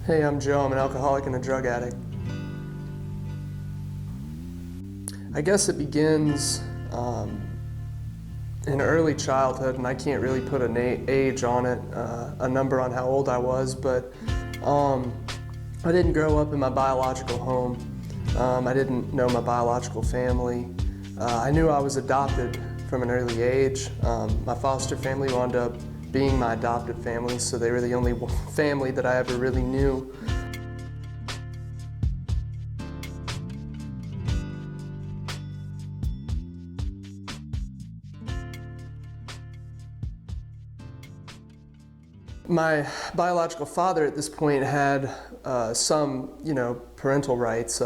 Hey, I'm Joe. I'm an alcoholic and a drug addict. I guess it begins in early childhood, and I can't really put an age on it, a number on how old I was, but I didn't grow up in my biological home. I didn't know my biological family. I knew I was adopted from an early age. My foster family wound up being my adopted family, so they were the only family that I ever really knew. My biological father at this point had some, parental rights.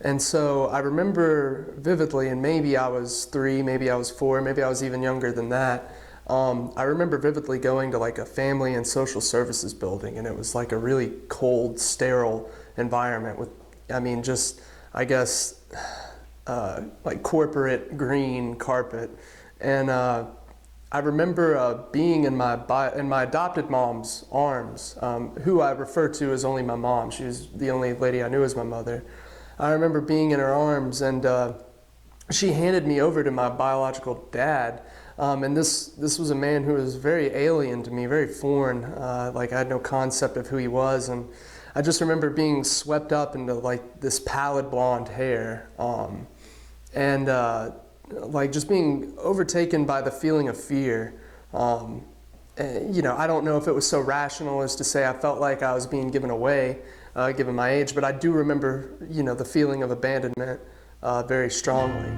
And so I remember vividly, and maybe I was 3, maybe I was 4, maybe I was even younger than that. I remember vividly going to like a family and social services building, and it was like a really cold, sterile environment with, like corporate green carpet. And I remember being in my adopted mom's arms, who I refer to as only my mom. She was the only lady I knew as my mother. I remember being in her arms, and she handed me over to my biological dad. And this was a man who was very alien to me, very foreign. Like I had no concept of who he was, and I just remember being swept up into like this pallid blonde hair, and like just being overtaken by the feeling of fear. I don't know if it was so rational as to say I felt like I was being given away, given my age, but I do remember, the feeling of abandonment very strongly.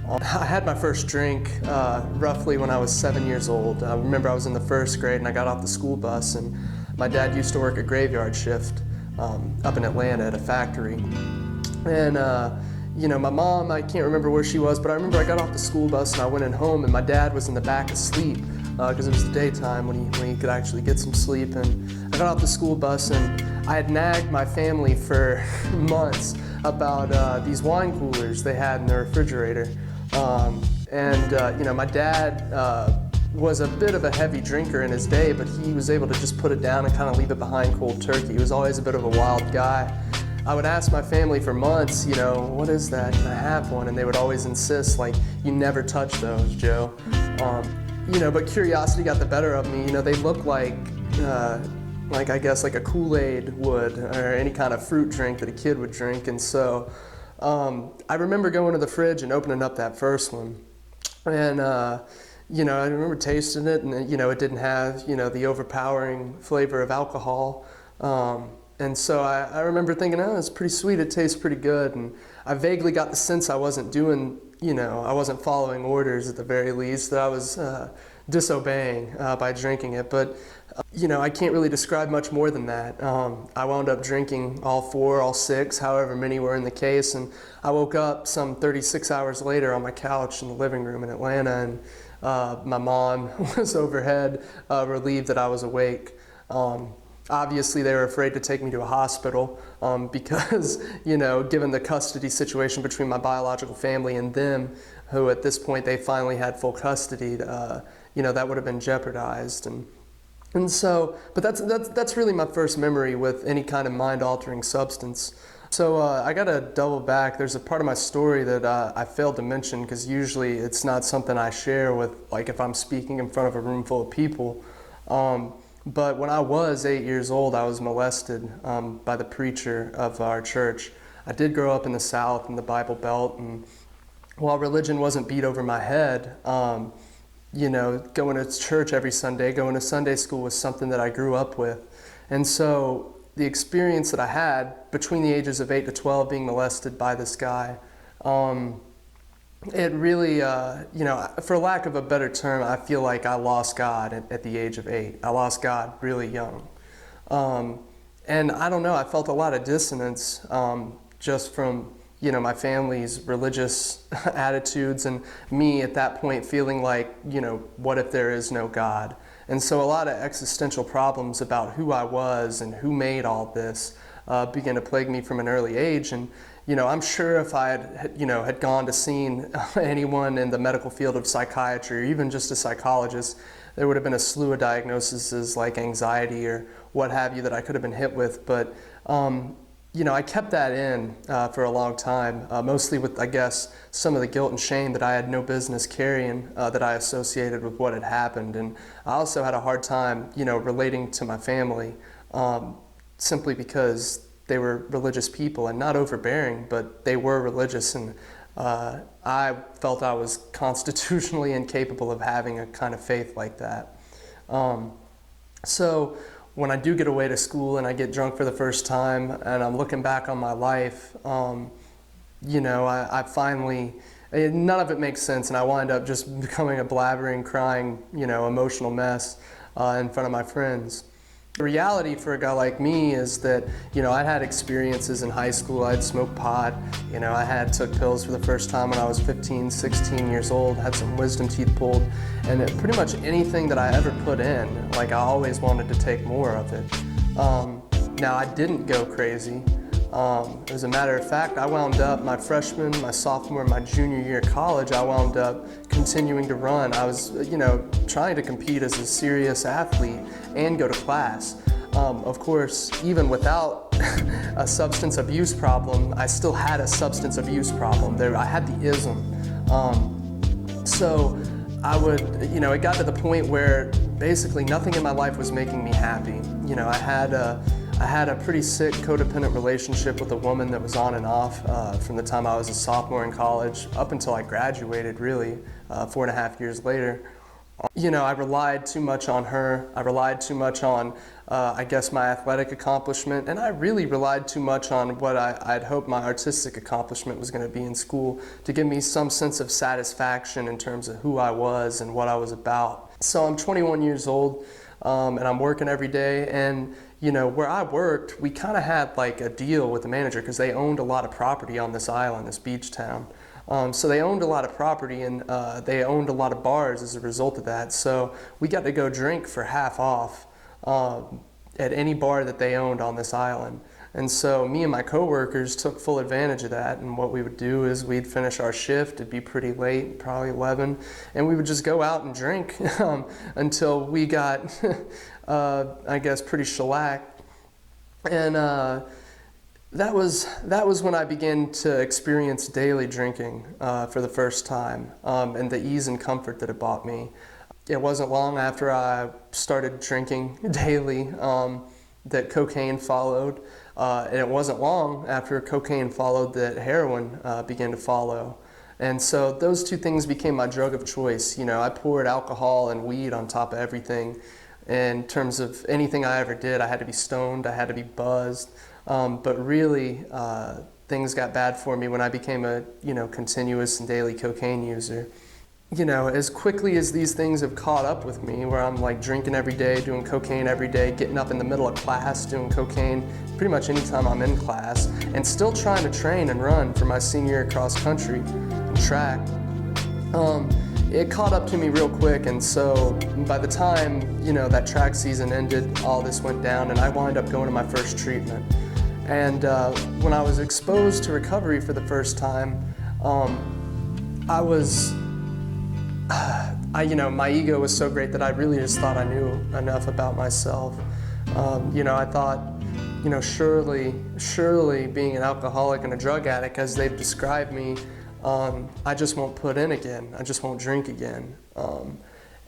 I had my first drink roughly when I was 7 years old. I remember I was in the first grade and I got off the school bus, and my dad used to work a graveyard shift up in Atlanta at a factory. And my mom, I can't remember where she was, but I remember I got off the school bus and I went in home, and my dad was in the back asleep because it was the daytime when he could actually get some sleep. And I got off the school bus, and I had nagged my family for months about these wine coolers they had in their refrigerator. My dad was a bit of a heavy drinker in his day, but he was able to just put it down and kind of leave it behind cold turkey. He was always a bit of a wild guy. I would ask my family for months, what is that? Can I have one? And they would always insist, like, you never touch those, Joe. But curiosity got the better of me. They look like I guess like a Kool-Aid would, or any kind of fruit drink that a kid would drink. And so I remember going to the fridge and opening up that first one. And, I remember tasting it, and, it didn't have, the overpowering flavor of alcohol. And so I remember thinking, oh, it's pretty sweet, it tastes pretty good. And I vaguely got the sense I wasn't doing, I wasn't following orders at the very least, that I was disobeying by drinking it. But, I can't really describe much more than that. I wound up drinking all 4, all 6, however many were in the case. And I woke up some 36 hours later on my couch in the living room in Atlanta, and my mom was overhead, relieved that I was awake. Obviously, they were afraid to take me to a hospital because, given the custody situation between my biological family and them, who at this point they finally had full custody, that would have been jeopardized. And so, but that's really my first memory with any kind of mind-altering substance. So I got to double back. There's a part of my story that I failed to mention, because usually it's not something I share with, like, if I'm speaking in front of a room full of people. But when I was 8 years old, I was molested by the preacher of our church. I did grow up in the South, in the Bible Belt, and while religion wasn't beat over my head, going to church every Sunday, going to Sunday school was something that I grew up with. And so the experience that I had between the ages of 8 to 12 being molested by this guy, it really, for lack of a better term, I feel like I lost God at the age of 8. I lost God really young. And I don't know, I felt a lot of dissonance just from, my family's religious attitudes, and me at that point feeling like, what if there is no God? And so a lot of existential problems about who I was and who made all this began to plague me from an early age. And, I'm sure if I had gone to seen anyone in the medical field of psychiatry, or even just a psychologist, there would have been a slew of diagnoses like anxiety or what have you that I could have been hit with. But I kept that in for a long time, mostly with, I guess, some of the guilt and shame that I had no business carrying that I associated with what had happened. And I also had a hard time, relating to my family simply because they were religious people, and not overbearing, but they were religious, and I felt I was constitutionally incapable of having a kind of faith like that. So when I do get away to school and I get drunk for the first time and I'm looking back on my life, I finally, none of it makes sense, and I wind up just becoming a blabbering, crying, emotional mess in front of my friends. The reality for a guy like me is that, I'd had experiences in high school. I'd smoked pot, I took pills for the first time when I was 15, 16 years old, had some wisdom teeth pulled, and pretty much anything that I ever put in, I always wanted to take more of it. Now, I didn't go crazy. As a matter of fact, I wound up my freshman, my sophomore, my junior year of college, I wound up continuing to run. I was, trying to compete as a serious athlete and go to class. Of course, even without a substance abuse problem, I still had a substance abuse problem. I had the ism. So I would, it got to the point where basically nothing in my life was making me happy. I had a pretty sick codependent relationship with a woman that was on and off from the time I was a sophomore in college up until I graduated, really, 4.5 years later. I relied too much on her. I relied too much on, I guess, my athletic accomplishment, and I really relied too much on what I'd hoped my artistic accomplishment was going to be in school to give me some sense of satisfaction in terms of who I was and what I was about. So I'm 21 years old, and I'm working every day, and where I worked, we kind of had a deal with the manager because they owned a lot of property on this island, this beach town. So they owned a lot of property, and they owned a lot of bars as a result of that. So we got to go drink for half off at any bar that they owned on this island. And so me and my coworkers took full advantage of that, and what we would do is we'd finish our shift, it'd be pretty late, probably 11, and we would just go out and drink until we got, I guess, pretty shellacked. And that was when I began to experience daily drinking for the first time, and the ease and comfort that it brought me. It wasn't long after I started drinking daily that cocaine followed. And it wasn't long after cocaine followed that heroin began to follow. And so those two things became my drug of choice. I poured alcohol and weed on top of everything. In terms of anything I ever did, I had to be stoned, I had to be buzzed. But really, things got bad for me when I became a continuous and daily cocaine user. As quickly as these things have caught up with me, where I'm drinking every day, doing cocaine every day, getting up in the middle of class, doing cocaine pretty much anytime I'm in class, and still trying to train and run for my senior year cross country and track, it caught up to me real quick. And so by the time, that track season ended, all this went down, and I wound up going to my first treatment. And when I was exposed to recovery for the first time, my ego was so great that I really just thought I knew enough about myself. I thought, surely being an alcoholic and a drug addict, as they've described me, I just won't put in again. I just won't drink again.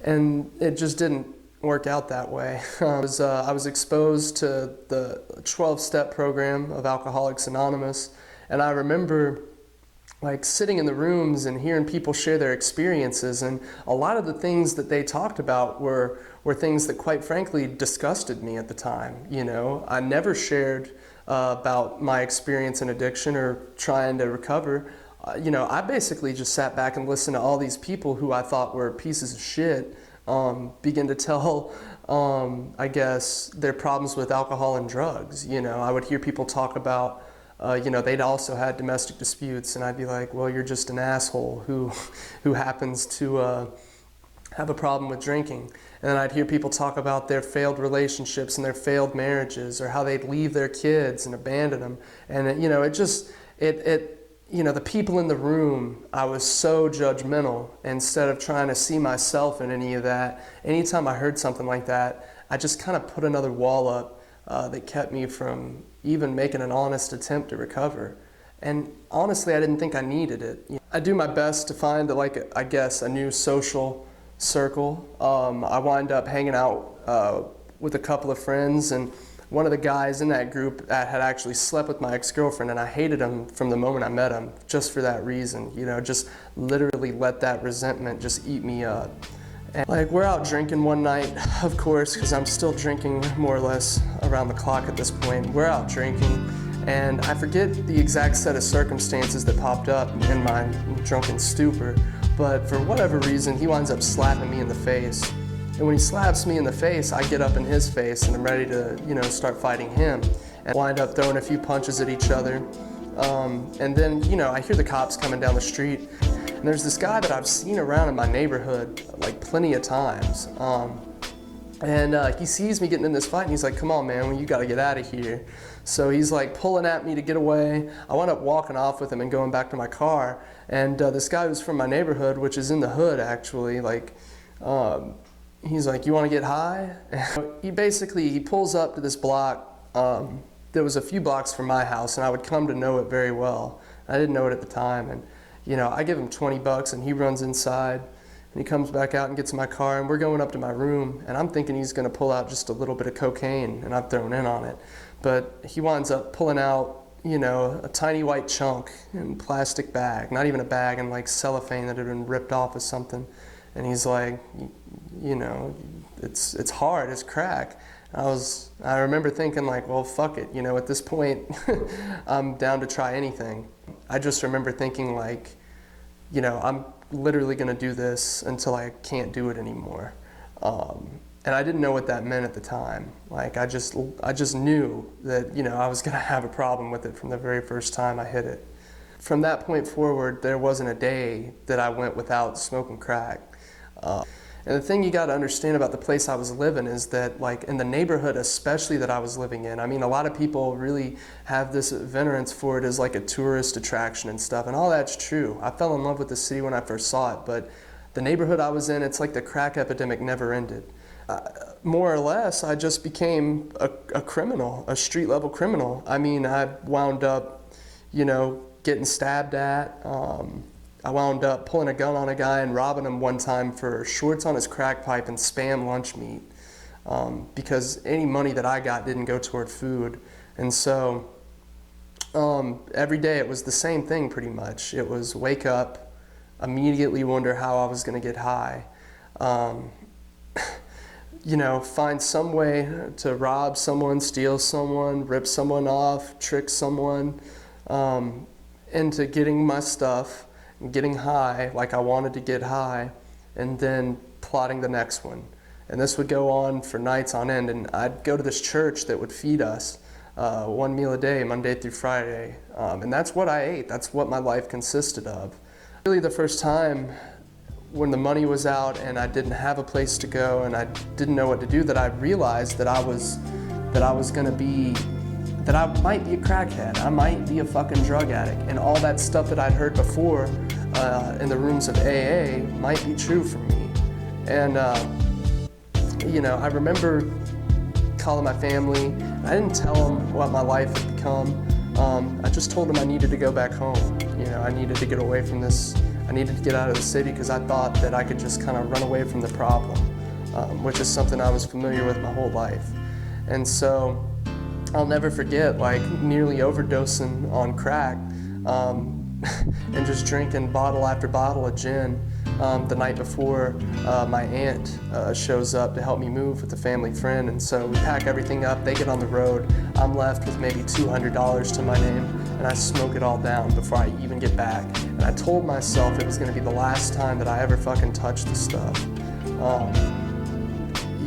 And it just didn't work out that way. I was exposed to the 12-step program of Alcoholics Anonymous, and I remember sitting in the rooms and hearing people share their experiences, and a lot of the things that they talked about were things that, quite frankly, disgusted me at the time. I never shared about my experience in addiction or trying to recover. I basically just sat back and listened to all these people who I thought were pieces of shit begin to tell, I guess, their problems with alcohol and drugs. I would hear people talk about they'd also had domestic disputes, and I'd be like, well, you're just an asshole who happens to have a problem with drinking. And then I'd hear people talk about their failed relationships and their failed marriages, or how they'd leave their kids and abandon them. And The people in the room, I was so judgmental. Instead of trying to see myself in any of that, anytime I heard something like that, I just kind of put another wall up that kept me from even making an honest attempt to recover. And honestly, I didn't think I needed it. I do my best to find, a new social circle. I wind up hanging out with a couple of friends, and one of the guys in that group had actually slept with my ex-girlfriend, and I hated him from the moment I met him, just for that reason. Just literally let that resentment just eat me up. And we're out drinking one night, of course, because I'm still drinking more or less around the clock at this point. We're out drinking, and I forget the exact set of circumstances that popped up in my drunken stupor, but for whatever reason, he winds up slapping me in the face. And when he slaps me in the face, I get up in his face and I'm ready to, start fighting him. And wind up throwing a few punches at each other. And then, I hear the cops coming down the street. And there's this guy that I've seen around in my neighborhood plenty of times. He sees me getting in this fight and he's like, come on, man, you gotta get out of here. So he's pulling at me to get away. I wound up walking off with him and going back to my car. And this guy who's from my neighborhood, which is in the hood actually, he's like, you want to get high? He pulls up to this block that was a few blocks from my house, and I would come to know it very well. I didn't know it at the time, and I give him $20 and he runs inside and he comes back out and gets in my car, and we're going up to my room, and I'm thinking he's going to pull out just a little bit of cocaine, and I've thrown in on it. But he winds up pulling out a tiny white chunk in a plastic bag, not even a bag, and cellophane that had been ripped off of something. And he's like, it's hard, it's crack. I remember thinking well, fuck it, at this point, I'm down to try anything. I just remember thinking I'm literally gonna do this until I can't do it anymore. And I didn't know what that meant at the time. I just knew that, I was gonna have a problem with it from the very first time I hit it. From that point forward, there wasn't a day that I went without smoking crack. And the thing you got to understand about the place I was living is that, in the neighborhood especially that I was living in, a lot of people really have this venerance for it as a tourist attraction and stuff, and all that's true. I fell in love with the city when I first saw it, but the neighborhood I was in, it's like the crack epidemic never ended. More or less, I just became a criminal, a street-level criminal. I wound up, getting stabbed at. I wound up pulling a gun on a guy and robbing him one time for shorts on his crack pipe and Spam lunch meat, because any money that I got didn't go toward food. And so every day it was the same thing pretty much. It was wake up, immediately wonder how I was going to get high, find some way to rob someone, steal someone, rip someone off, trick someone into getting my stuff, getting high like I wanted to get high, and then plotting the next one. And this would go on for nights on end, and I'd go to this church that would feed us one meal a day, Monday through Friday, and that's what I ate. That's what my life consisted of. Really the first time when the money was out and I didn't have a place to go and I didn't know what to do, that I realized that I might be a crackhead, I might be a fucking drug addict, and all that stuff that I'd heard before in the rooms of AA might be true for me. And I remember calling my family. I didn't tell them what my life had become. I just told them I needed to go back home. I needed to get away from this. I needed to get out of the city because I thought that I could just kind of run away from the problem, which is something I was familiar with my whole life. And so I'll never forget nearly overdosing on crack and just drinking bottle after bottle of gin the night before my aunt shows up to help me move with a family friend. And so we pack everything up, they get on the road, I'm left with maybe $200 to my name, and I smoke it all down before I even get back. And I told myself it was gonna be the last time that I ever fucking touched the stuff.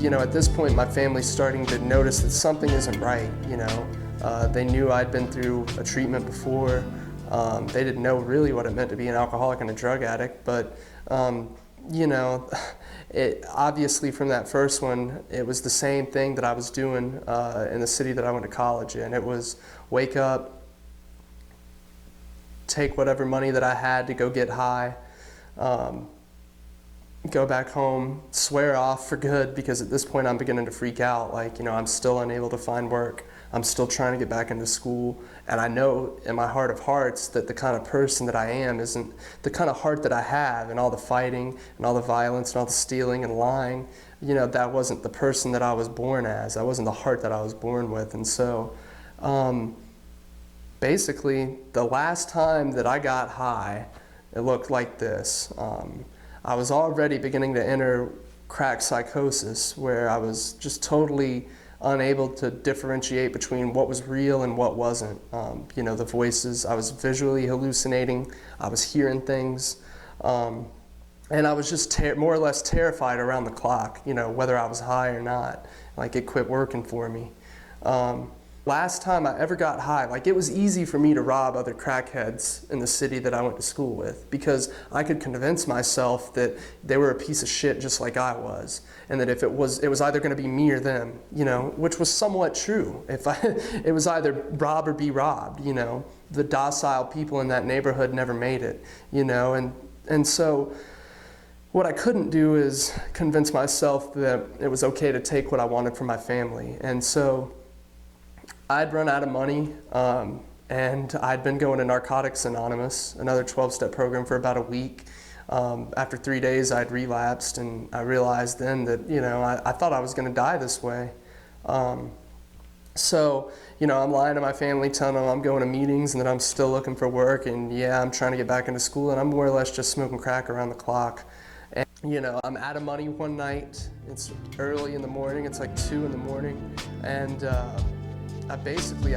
At this point, my family's starting to notice that something isn't right, They knew I'd been through a treatment before. They didn't know really what it meant to be an alcoholic and a drug addict, but, it obviously from that first one, it was the same thing that I was doing in the city that I went to college in. It was wake up, take whatever money that I had to go get high, go back home, swear off for good, because at this point I'm beginning to freak out. Like, you know, I'm still unable to find work. I'm still trying to get back into school. And I know in my heart of hearts that the kind of person that I am isn't the kind of heart that I have, and all the fighting and all the violence and all the stealing and lying. You know, that wasn't the person that I was born as. That wasn't the heart that I was born with. And so basically, the last time that I got high, it looked like this. I was already beginning to enter crack psychosis, where I was just totally unable to differentiate between what was real and what wasn't. You know, the voices, I was visually hallucinating, I was hearing things, and I was just more or less terrified around the clock, you know, whether I was high or not. Like, it quit working for me. Last time I ever got high, like, it was easy for me to rob other crackheads in the city that I went to school with, because I could convince myself that they were a piece of shit just like I was, and that if it was either going to be me or them, you know, which was somewhat true. It was either rob or be robbed, you know. The docile people in that neighborhood never made it, you know, and so what I couldn't do is convince myself that it was okay to take what I wanted from my family. And so I'd run out of money, and I'd been going to Narcotics Anonymous, another 12-step program, for about a week. After 3 days, I'd relapsed, and I realized then that, you know, I thought I was going to die this way. So, you know, I'm lying to my family, telling them I'm going to meetings and that I'm still looking for work, and yeah, I'm trying to get back into school, and I'm more or less just smoking crack around the clock. And, you know, I'm out of money one night. It's early in the morning. It's like 2 in the morning, and I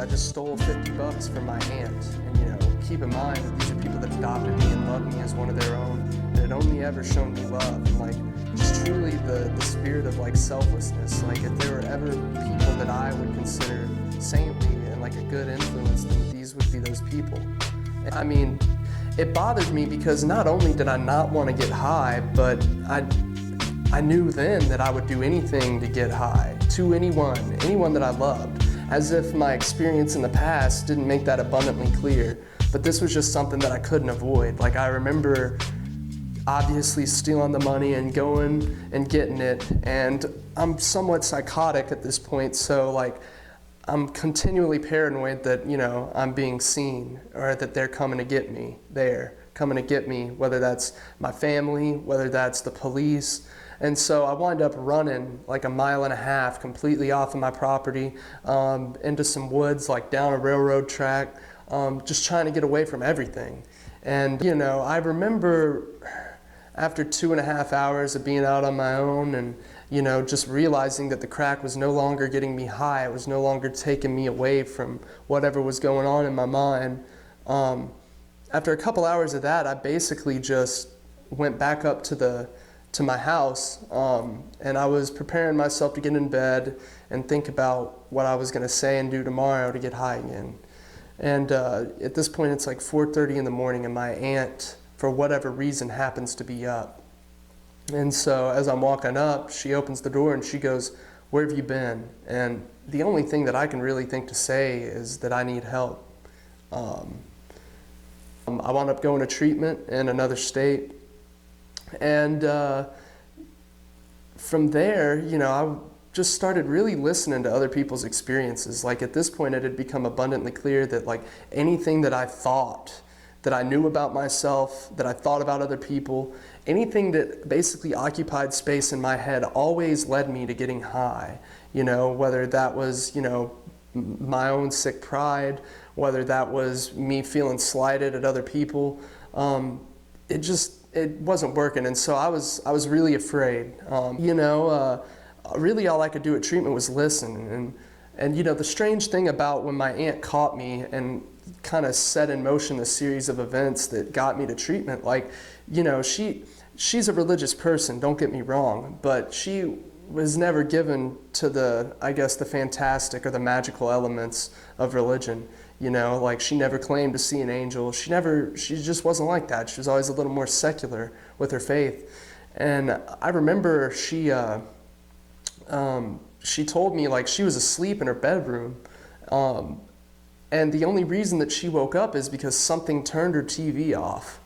just stole $50 from my aunt. And, you know, keep in mind that these are people that adopted me and loved me as one of their own, and had only ever shown me love. And, like, just truly the spirit of, like, selflessness. Like, if there were ever people that I would consider saintly and like a good influence, then these would be those people. And, I mean, it bothered me because not only did I not want to get high, but I knew then that I would do anything to get high, to anyone that I loved. As if my experience in the past didn't make that abundantly clear. But this was just something that I couldn't avoid. Like, I remember obviously stealing the money and going and getting it, and I'm somewhat psychotic at this point, so like I'm continually paranoid that, you know, I'm being seen, or that they're coming to get me. They're coming to get me, whether that's my family, whether that's the police. And so I wind up running like 1.5 miles completely off of my property, into some woods, like down a railroad track, just trying to get away from everything. And, you know, I remember after 2.5 hours of being out on my own and, you know, just realizing that the crack was no longer getting me high, it was no longer taking me away from whatever was going on in my mind. After a couple hours of that, I basically just went back up to my house, and I was preparing myself to get in bed and think about what I was going to say and do tomorrow to get high again. And at this point, it's like 4:30 in the morning, and my aunt, for whatever reason, happens to be up. And so as I'm walking up, she opens the door and she goes, "Where have you been?" And the only thing that I can really think to say is that I need help. I wound up going to treatment in another state. And from there, you know, I just started really listening to other people's experiences. Like, at this point, it had become abundantly clear that, like, anything that I thought, that I knew about myself, that I thought about other people, anything that basically occupied space in my head always led me to getting high. You know, whether that was, you know, my own sick pride, whether that was me feeling slighted at other people, it wasn't working, and so I was really afraid. Really all I could do at treatment was listen, and you know, the strange thing about when my aunt caught me and kind of set in motion a series of events that got me to treatment, like, you know, she's a religious person, don't get me wrong, but she was never given to the fantastic or the magical elements of religion. You know, like, she never claimed to see an angel. She just wasn't like that. She was always a little more secular with her faith. And I remember she told me, like, she was asleep in her bedroom, And the only reason that she woke up is because something turned her TV off.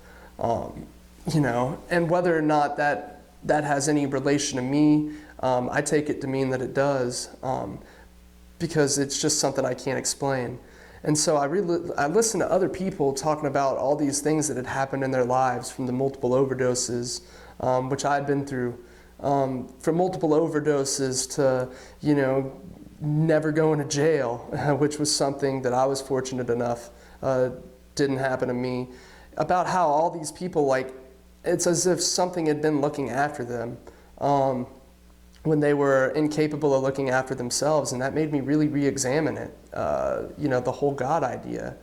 You know, and whether or not that has any relation to me, I take it to mean that it does, because it's just something I can't explain. And so I listened to other people talking about all these things that had happened in their lives, from the multiple overdoses, which I'd been through, from multiple overdoses to, you know, never going to jail, which was something that I was fortunate enough didn't happen to me. About how all these people, like, it's as if something had been looking after them when they were incapable of looking after themselves, and that made me really re-examine it, you know, the whole God idea,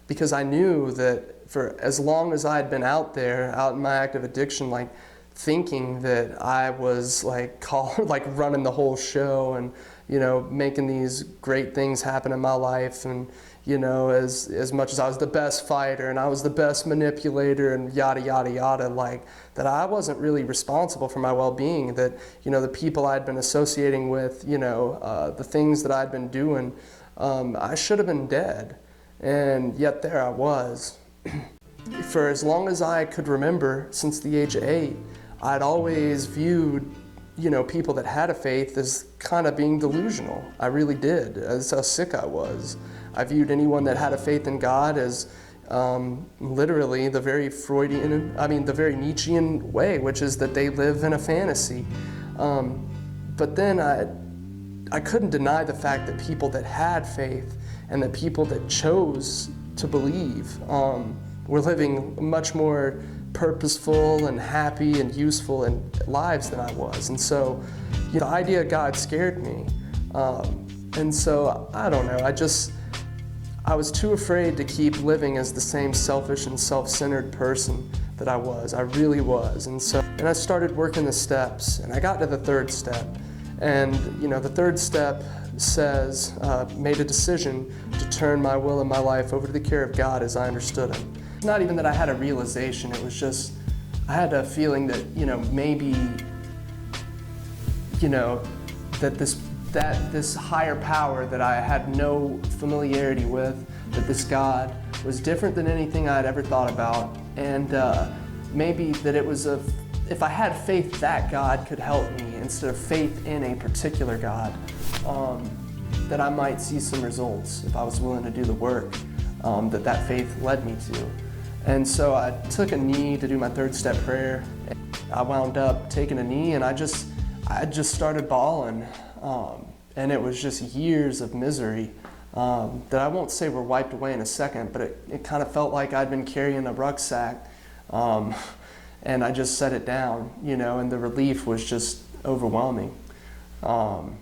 because I knew that for as long as I had been out there, out in my active addiction, like, thinking that I was like running the whole show and, you know, making these great things happen in my life, and, you know, as much as I was the best fighter and I was the best manipulator and yada yada yada, like, that I wasn't really responsible for my well-being, that, you know, the people I'd been associating with, you know, the things that I'd been doing, I should have been dead, and yet there I was. For as long as I could remember, since the age of 8, I'd always viewed, you know, people that had a faith as kind of being delusional. I really did. That's how sick I was. I viewed anyone that had a faith in God as literally the very the very Nietzschean way, which is that they live in a fantasy. But then I couldn't deny the fact that people that had faith and the people that chose to believe were living much more purposeful and happy and useful in lives than I was. And so, you know, the idea of God scared me. And so, I don't know, I was too afraid to keep living as the same selfish and self-centered person that I was. I really was. And I started working the steps, and I got to the 3rd step. And, you know, the 3rd step says, made a decision to turn my will and my life over to the care of God as I understood Him. It's not even that I had a realization, it was just, I had a feeling that, you know, maybe, you know, that this higher power that I had no familiarity with, that this God was different than anything I'd ever thought about, and maybe that it was if I had faith that God could help me instead of faith in a particular God, that I might see some results if I was willing to do the work that faith led me to. And so I took a knee to do my 3rd step prayer. I wound up taking a knee, and I just started bawling. And it was just years of misery that I won't say were wiped away in a second, but it kind of felt like I'd been carrying a rucksack, and I just set it down, you know, and the relief was just overwhelming. And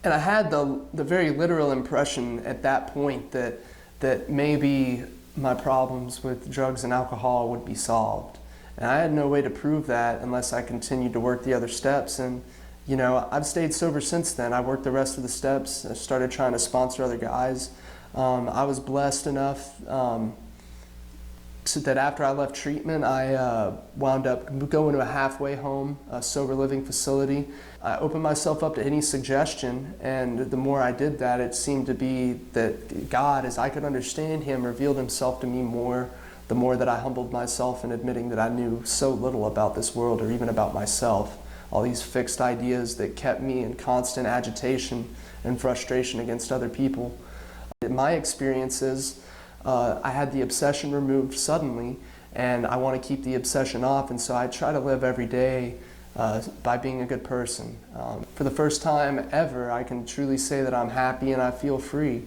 I had the very literal impression at that point that maybe my problems with drugs and alcohol would be solved. And I had no way to prove that unless I continued to work the other steps. And, you know, I've stayed sober since then. I worked the rest of the steps. I started trying to sponsor other guys. I was blessed enough that after I left treatment, I wound up going to a halfway home, a sober living facility. I opened myself up to any suggestion, and the more I did that, it seemed to be that God, as I could understand Him, revealed Himself to me more, the more that I humbled myself in admitting that I knew so little about this world or even about myself. All these fixed ideas that kept me in constant agitation and frustration against other people. In my experiences, I had the obsession removed suddenly, and I want to keep the obsession off, and so I try to live every day by being a good person. For the first time ever, I can truly say that I'm happy and I feel free.